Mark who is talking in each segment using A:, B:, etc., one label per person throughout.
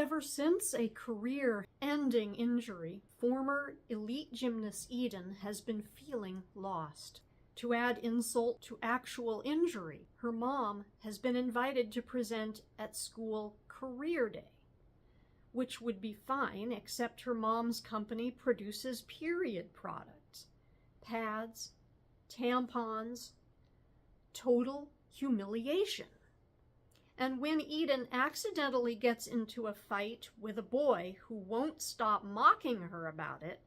A: Ever since a career-ending injury, former elite gymnast Eden has been feeling lost. To add insult to actual injury, her mom has been invited to present at school career day, which would be fine, except her mom's company produces period products, pads, tampons, total humiliation. And when Eden accidentally gets into a fight with a boy who won't stop mocking her about it,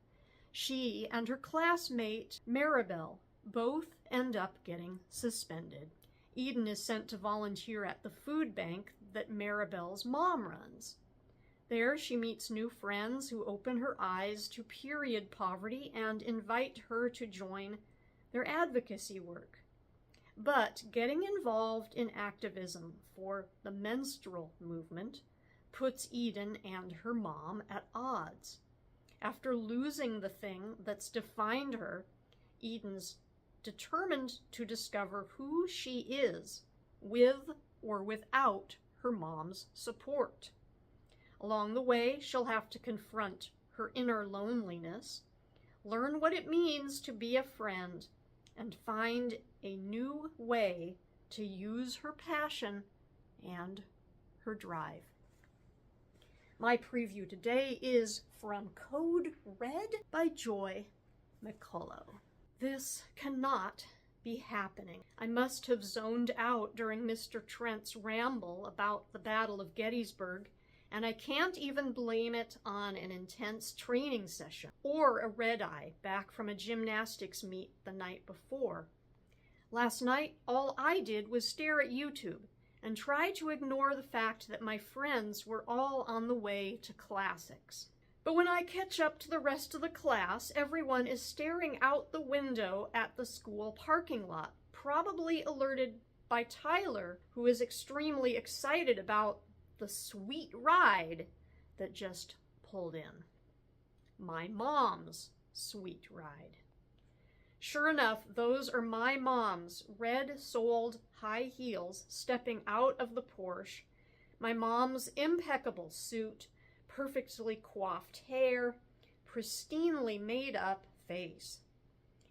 A: she and her classmate, Maribel, both end up getting suspended. Eden is sent to volunteer at the food bank that Maribel's mom runs. There she meets new friends who open her eyes to period poverty and invite her to join their advocacy work. But getting involved in activism for the menstrual movement puts Eden and her mom at odds. After losing the thing that's defined her, Eden's determined to discover who she is with or without her mom's support. Along the way, she'll have to confront her inner loneliness, learn what it means to be a friend, and find a new way to use her passion and her drive. My preview today is from Code Red by Joy McCullough. This cannot be happening. I must have zoned out during Mr. Trent's ramble about the Battle of Gettysburg, and I can't even blame it on an intense training session or a red eye back from a gymnastics meet the night before. Last night, all I did was stare at YouTube and try to ignore the fact that my friends were all on the way to classics. But when I catch up to the rest of the class, everyone is staring out the window at the school parking lot, probably alerted by Tyler, who is extremely excited about the sweet ride that just pulled in. My mom's sweet ride. Sure enough, those are my mom's red-soled high heels stepping out of the Porsche, my mom's impeccable suit, perfectly coiffed hair, pristinely made up face.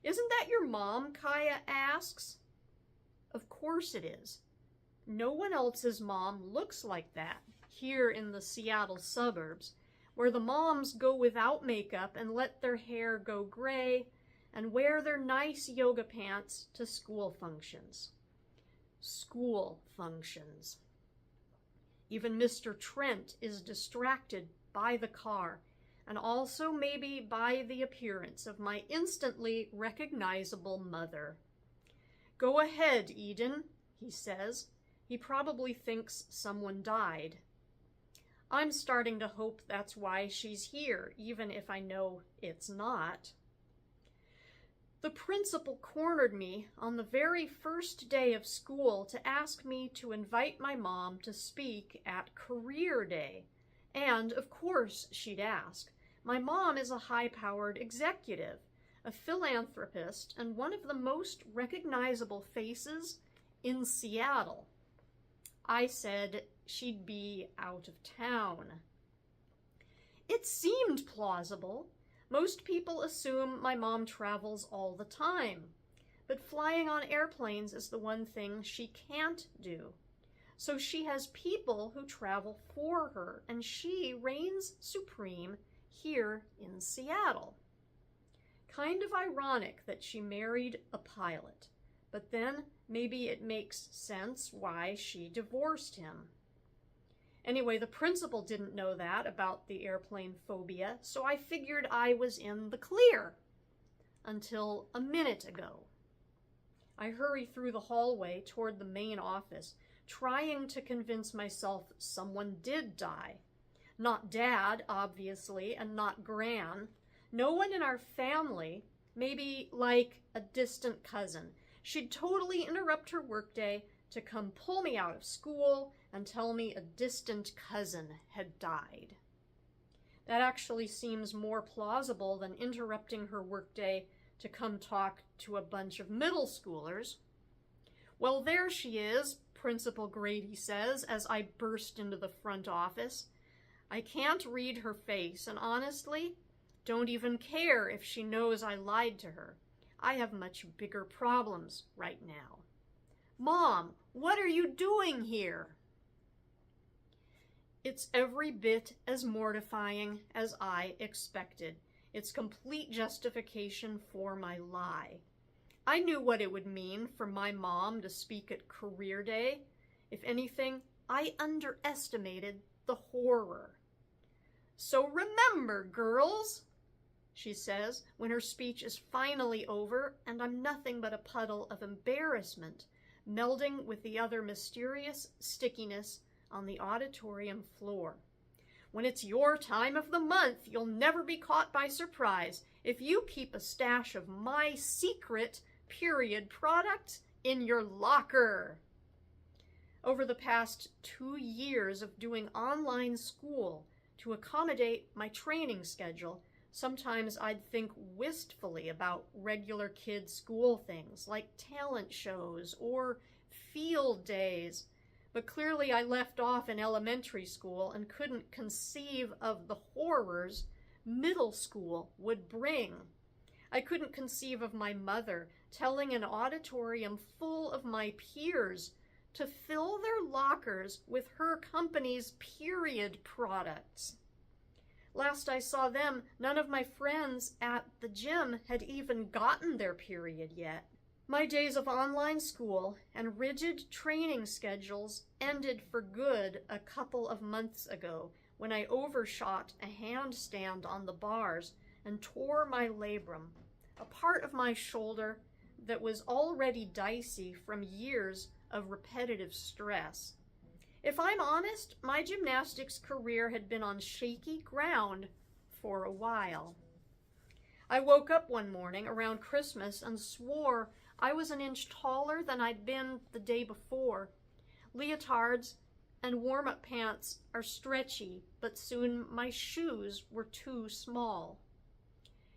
A: Isn't that your mom? Kaya asks. Of course it is. No one else's mom looks like that here in the Seattle suburbs, where the moms go without makeup and let their hair go gray and wear their nice yoga pants to school functions. School functions. Even Mr. Trent is distracted by the car and also maybe by the appearance of my instantly recognizable mother. Go ahead, Eden, he says. He probably thinks someone died. I'm starting to hope that's why she's here, even if I know it's not. The principal cornered me on the very first day of school to ask me to invite my mom to speak at career day. And, of course, she'd ask. My mom is a high-powered executive, a philanthropist, and one of the most recognizable faces in Seattle. I said she'd be out of town. It seemed plausible. Most people assume my mom travels all the time, but flying on airplanes is the one thing she can't do. So she has people who travel for her, and she reigns supreme here in Seattle. Kind of ironic that she married a pilot, but then maybe it makes sense why she divorced him. Anyway, the principal didn't know that about the airplane phobia, so I figured I was in the clear until a minute ago. I hurry through the hallway toward the main office, trying to convince myself someone did die. Not Dad, obviously, and not Gran. No one in our family, maybe like a distant cousin. She'd totally interrupt her workday to come pull me out of school and tell me a distant cousin had died. That actually seems more plausible than interrupting her workday to come talk to a bunch of middle schoolers. Well, there she is, Principal Grady says as I burst into the front office. I can't read her face, and honestly, don't even care if she knows I lied to her. I have much bigger problems right now. Mom, what are you doing here? It's every bit as mortifying as I expected. It's complete justification for my lie. I knew what it would mean for my mom to speak at career day. If anything, I underestimated the horror. So remember, girls, she says, when her speech is finally over and I'm nothing but a puddle of embarrassment, melding with the other mysterious stickiness on the auditorium floor. When it's your time of the month, you'll never be caught by surprise if you keep a stash of my secret period product in your locker. Over the past 2 years of doing online school to accommodate my training schedule, sometimes I'd think wistfully about regular kid school things like talent shows or field days. But clearly I left off in elementary school and couldn't conceive of the horrors middle school would bring. I couldn't conceive of my mother telling an auditorium full of my peers to fill their lockers with her company's period products. Last I saw them, none of my friends at the gym had even gotten their period yet. My days of online school and rigid training schedules ended for good a couple of months ago when I overshot a handstand on the bars and tore my labrum, a part of my shoulder that was already dicey from years of repetitive stress. If I'm honest, my gymnastics career had been on shaky ground for a while. I woke up one morning around Christmas and swore I was an inch taller than I'd been the day before. Leotards and warm-up pants are stretchy, but soon my shoes were too small.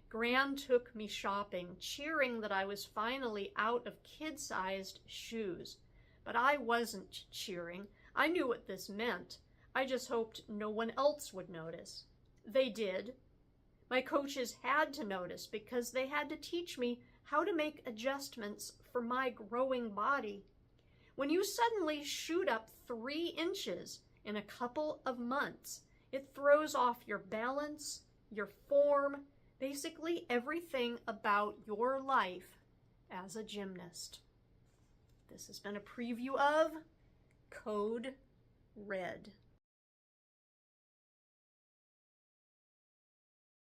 A: Gran took me shopping, cheering that I was finally out of kid-sized shoes. But I wasn't cheering. I knew what this meant. I just hoped no one else would notice. They did. My coaches had to notice because they had to teach me how to make adjustments for my growing body. When you suddenly shoot up 3 inches in a couple of months, it throws off your balance, your form, basically everything about your life as a gymnast. This has been a preview of Code Red.